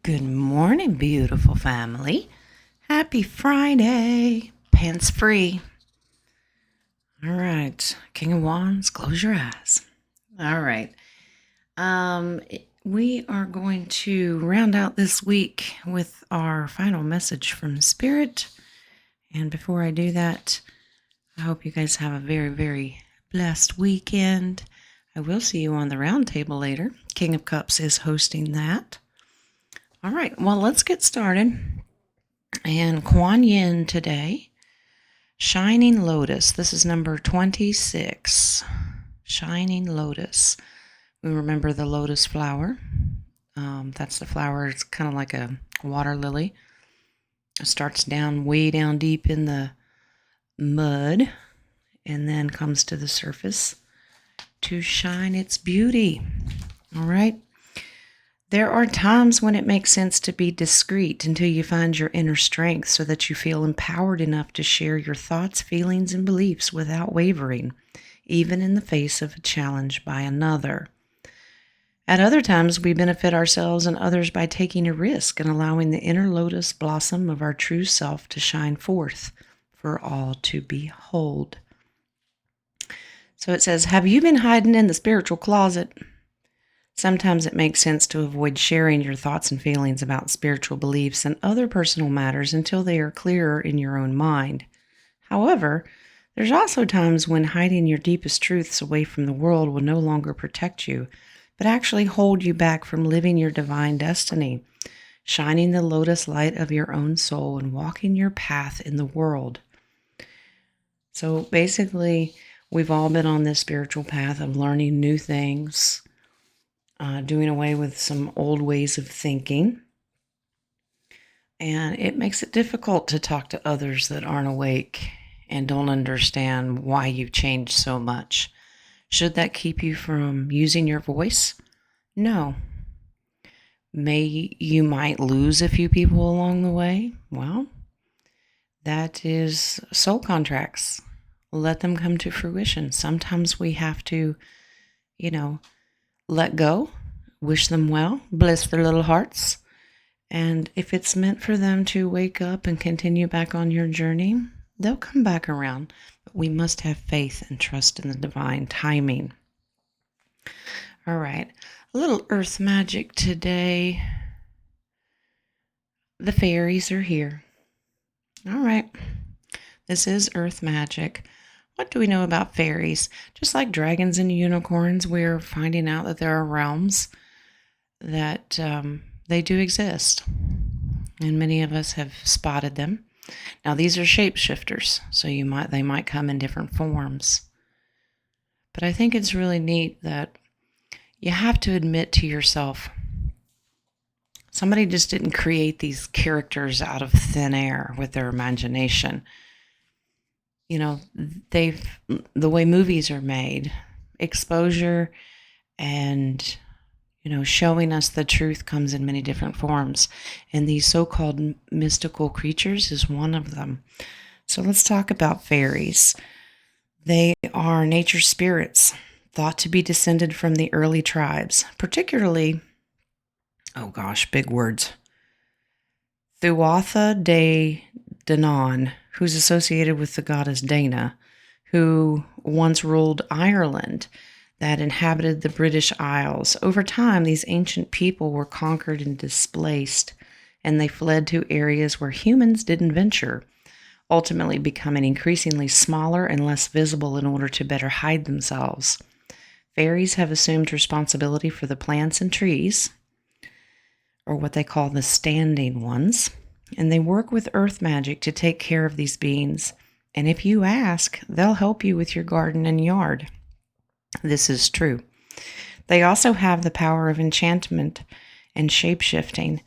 Good morning, beautiful family. Happy Friday. Pants free. All right. King of Wands, close your eyes. All right. We are going to round out this week with our final message from Spirit. And before I do that, I hope you guys have a very, very blessed weekend. I will see you on the round table later. King of Cups is hosting that. All right, well, let's get started. And Kuan Yin today, Shining Lotus. This is number 26. Shining Lotus. We remember the lotus flower. That's the flower. It's kind of like a water lily. It starts way down deep in the mud and then comes to the surface to shine its beauty. All right. There are times when it makes sense to be discreet until you find your inner strength so that you feel empowered enough to share your thoughts, feelings, and beliefs without wavering, even in the face of a challenge by another. At other times, we benefit ourselves and others by taking a risk and allowing the inner lotus blossom of our true self to shine forth for all to behold. So it says, have you been hiding in the spiritual closet? Sometimes it makes sense to avoid sharing your thoughts and feelings about spiritual beliefs and other personal matters until they are clearer in your own mind. However, there's also times when hiding your deepest truths away from the world will no longer protect you, but actually hold you back from living your divine destiny, shining the lotus light of your own soul and walking your path in the world. So basically, we've all been on this spiritual path of learning new things, doing away with some old ways of thinking. And it makes it difficult to talk to others that aren't awake and don't understand why you've changed so much. Should that keep you from using your voice? No. You might lose a few people along the way. Well, that is soul contracts. Let them come to fruition. Sometimes we have to, let go, wish them well, bless their little hearts. And if it's meant for them to wake up and continue back on your journey, they'll come back around. But we must have faith and trust in the divine timing. All right, a little earth magic today. The fairies are here. All right, this is earth magic. What do we know about fairies? Just like dragons and unicorns, we're finding out that there are realms that they do exist. And many of us have spotted them. Now, these are shapeshifters, so they might come in different forms. But I think it's really neat that you have to admit to yourself, somebody just didn't create these characters out of thin air with their imagination. The way movies are made, exposure and, showing us the truth comes in many different forms. And these so-called mystical creatures is one of them. So let's talk about fairies. They are nature spirits, thought to be descended from the early tribes, particularly, big words, Thuatha de Danann, who's associated with the goddess Dana, who once ruled Ireland that inhabited the British Isles. Over time, these ancient people were conquered and displaced, and they fled to areas where humans didn't venture, ultimately becoming increasingly smaller and less visible in order to better hide themselves. Fairies have assumed responsibility for the plants and trees, or what they call the standing ones, and they work with earth magic to take care of these beings. And if you ask, they'll help you with your garden and yard. This is true. They also have the power of enchantment and shape-shifting.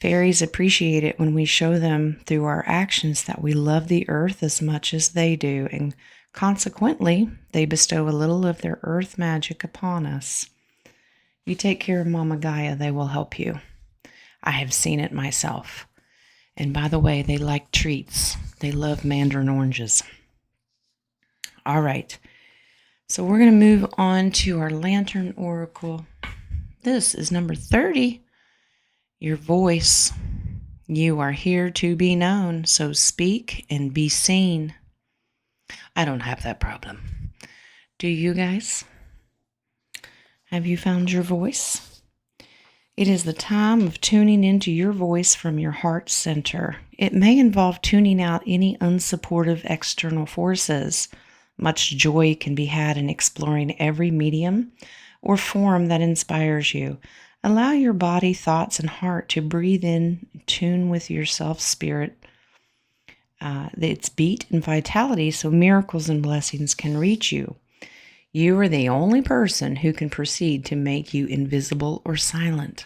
Fairies appreciate it when we show them through our actions that we love the earth as much as they do, and consequently, they bestow a little of their earth magic upon us. You take care of Mama Gaia, they will help you. I have seen it myself. And by the way, they like treats. They love mandarin oranges. All right. So we're going to move on to our Lantern Oracle. This is number 30. Your voice. You are here to be known, so speak and be seen. I don't have that problem. Do you guys? Have you found your voice? It is the time of tuning into your voice from your heart center. It may involve tuning out any unsupportive external forces. Much joy can be had in exploring every medium or form that inspires you. Allow your body, thoughts, and heart to breathe in tune with yourself, spirit, its beat and vitality, so miracles and blessings can reach you. You are the only person who can proceed to make you invisible or silent.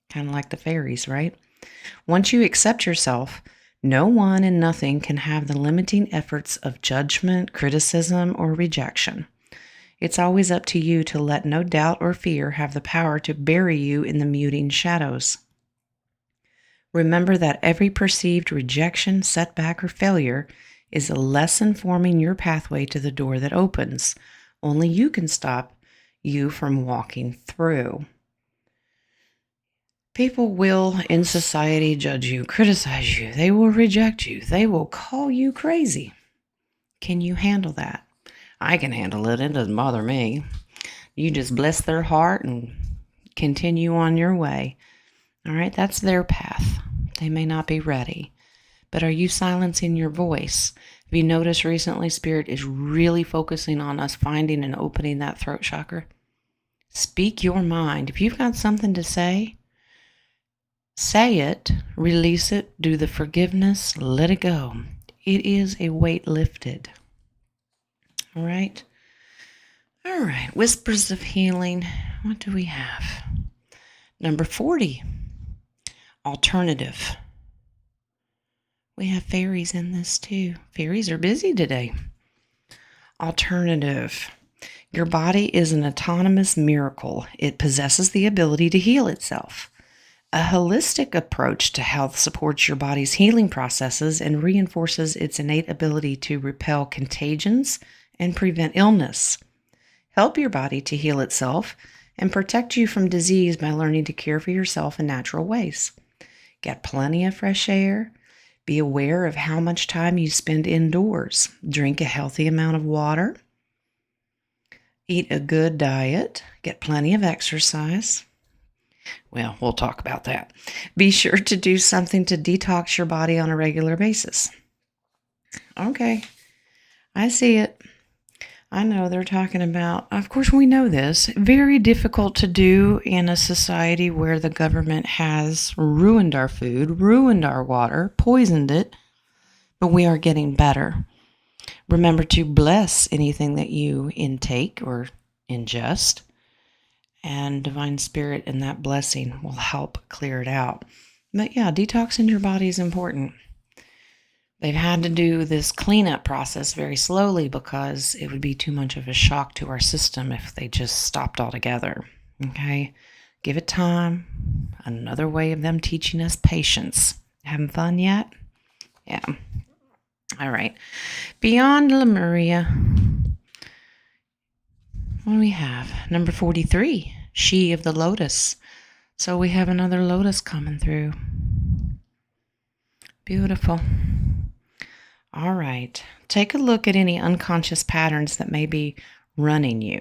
Kind of like the fairies, right? Once you accept yourself, no one and nothing can have the limiting efforts of judgment, criticism, or rejection. It's always up to you to let no doubt or fear have the power to bury you in the muting shadows. Remember that every perceived rejection, setback, or failure is a lesson forming your pathway to the door that opens. Only you can stop you from walking through. People will, in society, judge you, criticize you. They will reject you. They will call you crazy. Can you handle that? I can handle it. It doesn't bother me. You just bless their heart and continue on your way. All right, that's their path. They may not be ready. But are you silencing your voice? Have you noticed recently Spirit is really focusing on us finding and opening that throat chakra? Speak your mind. If you've got something to say it, release it, do the forgiveness, let it go. It is a weight lifted. All right. All right. Whispers of healing. What do we have? Number 40. Alternative. We have fairies in this too. Fairies are busy today. Alternative. Your body is an autonomous miracle. It possesses the ability to heal itself. A holistic approach to health supports your body's healing processes and reinforces its innate ability to repel contagions and prevent illness. Help your body to heal itself and protect you from disease by learning to care for yourself in natural ways. Get plenty of fresh air. Be aware of how much time you spend indoors. Drink a healthy amount of water. Eat a good diet. Get plenty of exercise. Well, we'll talk about that. Be sure to do something to detox your body on a regular basis. Okay, I see it. I know they're talking about, of course we know this, very difficult to do in a society where the government has ruined our food, ruined our water, poisoned it, but we are getting better. Remember to bless anything that you intake or ingest, and Divine Spirit and that blessing will help clear it out. But yeah, detoxing your body is important. They've had to do this cleanup process very slowly because it would be too much of a shock to our system if they just stopped altogether. Okay? Give it time. Another way of them teaching us patience. Having fun yet? Yeah. All right. Beyond Lemuria, what do we have? Number 43, She of the Lotus. So we have another lotus coming through. Beautiful. All right. Take a look at any unconscious patterns that may be running you.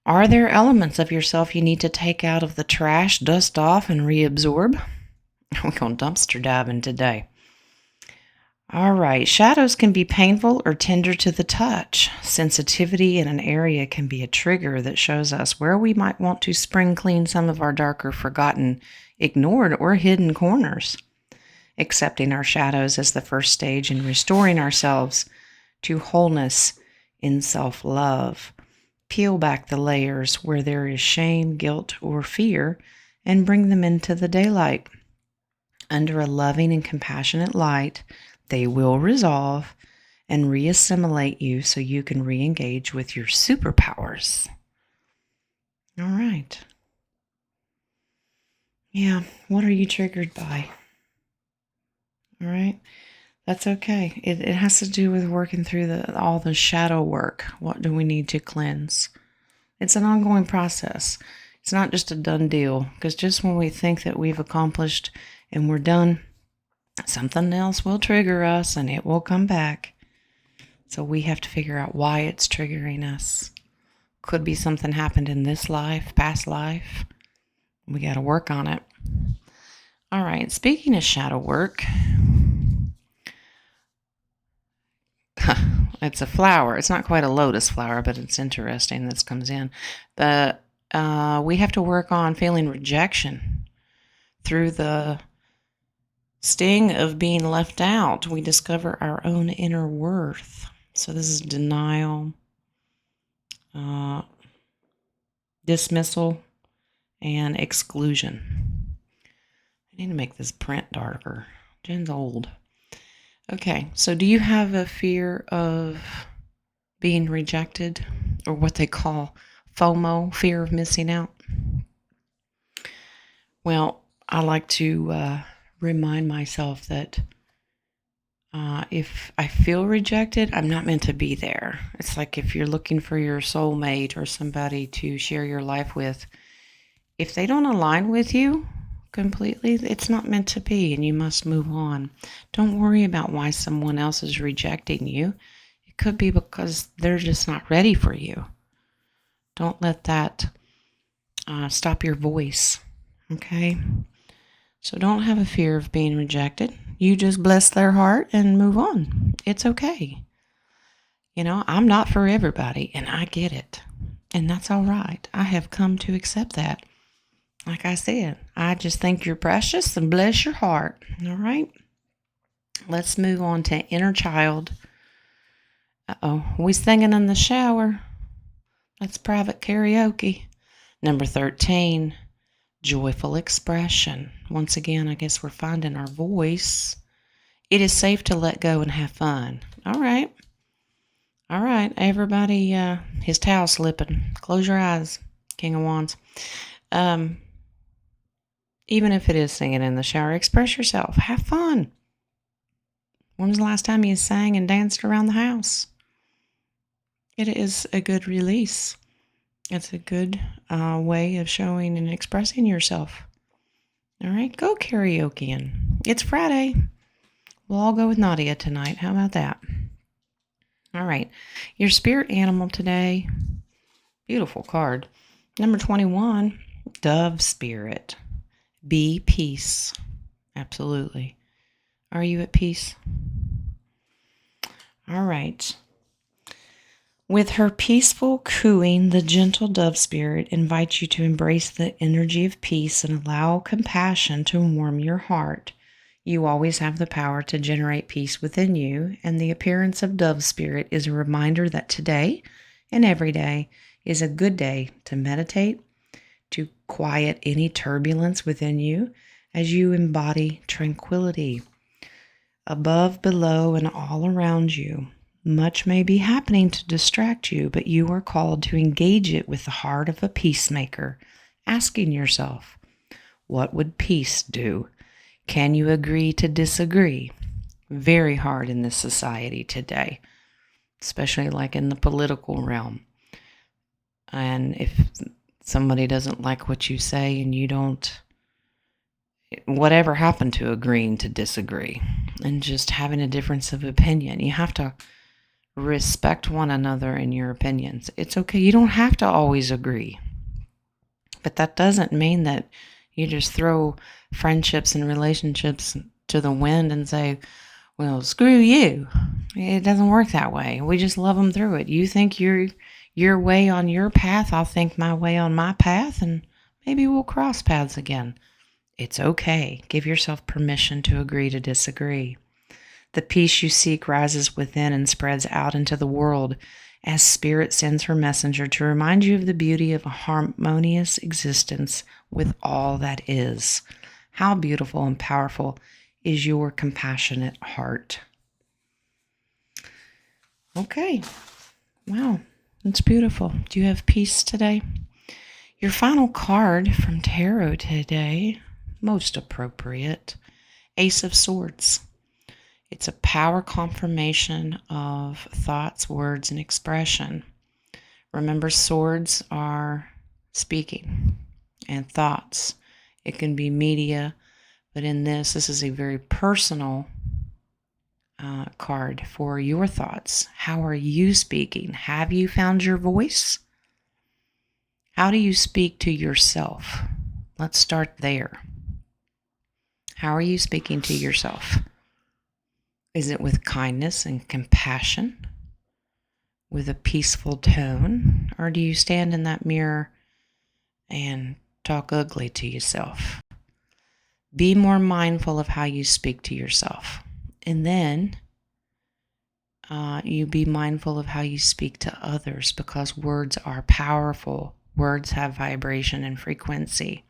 Are there elements of yourself you need to take out of the trash, dust off, and reabsorb? We're going dumpster diving today. All right. Shadows can be painful or tender to the touch. Sensitivity in an area can be a trigger that shows us where we might want to spring clean some of our darker, forgotten, ignored, or hidden corners. Accepting our shadows as the first stage in restoring ourselves to wholeness in self-love. Peel back the layers where there is shame, guilt, or fear, and bring them into the daylight. Under a loving and compassionate light, they will resolve and reassimilate you so you can re-engage with your superpowers. All right. Yeah, what are you triggered by? All right. That's okay. It has to do with working through all the shadow work. What do we need to cleanse? It's an ongoing process. It's not just a done deal, because just when we think that we've accomplished and we're done, something else will trigger us and it will come back. So we have to figure out why it's triggering us. Could be something happened in this life, past life. We got to work on it. All right, speaking of shadow work, it's a flower. It's not quite a lotus flower, but it's interesting this comes in. But we have to work on feeling rejection through the sting of being left out. We discover our own inner worth. So this is denial, dismissal, and exclusion. I need to make this print darker. Jen's old. Okay, so do you have a fear of being rejected, or what they call FOMO, fear of missing out? Well, I like to remind myself that if I feel rejected, I'm not meant to be there. It's like if you're looking for your soulmate or somebody to share your life with, if they don't align with you completely, it's not meant to be, and you must move on. Don't worry about why someone else is rejecting you. It could be because they're just not ready for you. Don't let that stop your voice, okay? So don't have a fear of being rejected. You just bless their heart and move on. It's okay. You know, I'm not for everybody, and I get it. And that's all right. I have come to accept that. Like I said, I just think you're precious and bless your heart. All right? Let's move on to inner child. Uh-oh. We singing in the shower. That's private karaoke. Number 13. Joyful expression. Once again, I guess we're finding our voice. It is safe to let go and have fun. All right. All right. Everybody, his towel slipping. Close your eyes, King of Wands. Even if it is singing in the shower, express yourself. Have fun. When was the last time you sang and danced around the house? It is a good release. It's a good way of showing and expressing yourself. All right, go karaokeing. It's Friday. We'll all go with Nadia tonight. How about that? All right, your spirit animal today. Beautiful card. Number 21, dove spirit. Be peace. Absolutely. Are you at peace? All right. With her peaceful cooing, the gentle dove spirit invites you to embrace the energy of peace and allow compassion to warm your heart. You always have the power to generate peace within you, and the appearance of dove spirit is a reminder that today and every day is a good day to meditate, to quiet any turbulence within you as you embody tranquility. Above, below, and all around you, much may be happening to distract you, but you are called to engage it with the heart of a peacemaker, asking yourself, what would peace do? Can you agree to disagree? Very hard in this society today, especially like in the political realm. And if somebody doesn't like what you say and you don't, whatever happened to agreeing to disagree and just having a difference of opinion? You have to respect one another in your opinions. It's okay. You don't have to always agree. But that doesn't mean that you just throw friendships and relationships to the wind and say, well, screw you. It doesn't work that way. We just love them through it. You think your way on your path, I'll think my way on my path, and maybe we'll cross paths again. It's okay. Give yourself permission to agree to disagree. The peace you seek rises within and spreads out into the world as Spirit sends her messenger to remind you of the beauty of a harmonious existence with all that is. How beautiful and powerful is your compassionate heart. Okay. Wow. That's beautiful. Do you have peace today? Your final card from Tarot today, most appropriate, Ace of Swords. It's a power confirmation of thoughts, words, and expression. Remember, swords are speaking. and thoughts. It can be media, but in this is a very personal card for your thoughts. How are you speaking? Have you found your voice? How do you speak to yourself? Let's start there. How are you speaking to yourself? Is it with kindness and compassion? With a peaceful tone? Or do you stand in that mirror and talk ugly to yourself? Be more mindful of how you speak to yourself. And then you be mindful of how you speak to others, because words are powerful. Words have vibration and frequency.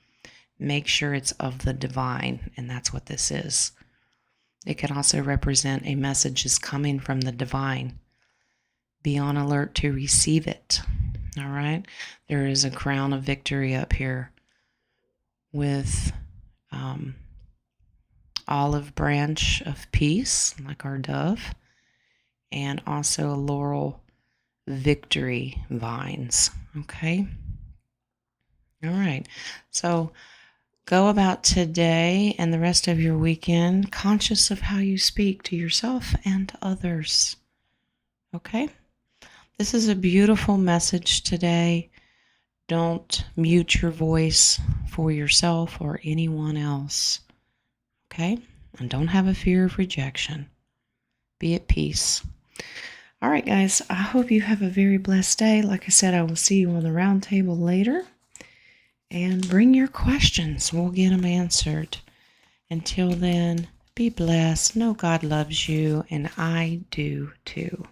Make sure it's of the divine, and that's what this is. It can also represent a message is coming from the divine. Be on alert to receive it. All right? There is a crown of victory up here with olive branch of peace, like our dove, and also laurel victory vines. Okay? All right. So go about today and the rest of your weekend conscious of how you speak to yourself and to others. Okay? This is a beautiful message today. Don't mute your voice for yourself or anyone else. Okay? And don't have a fear of rejection. Be at peace. All right, guys. I hope you have a very blessed day. Like I said, I will see you on the round table later. And bring your questions. We'll get them answered. Until then, be blessed. Know God loves you, and I do too.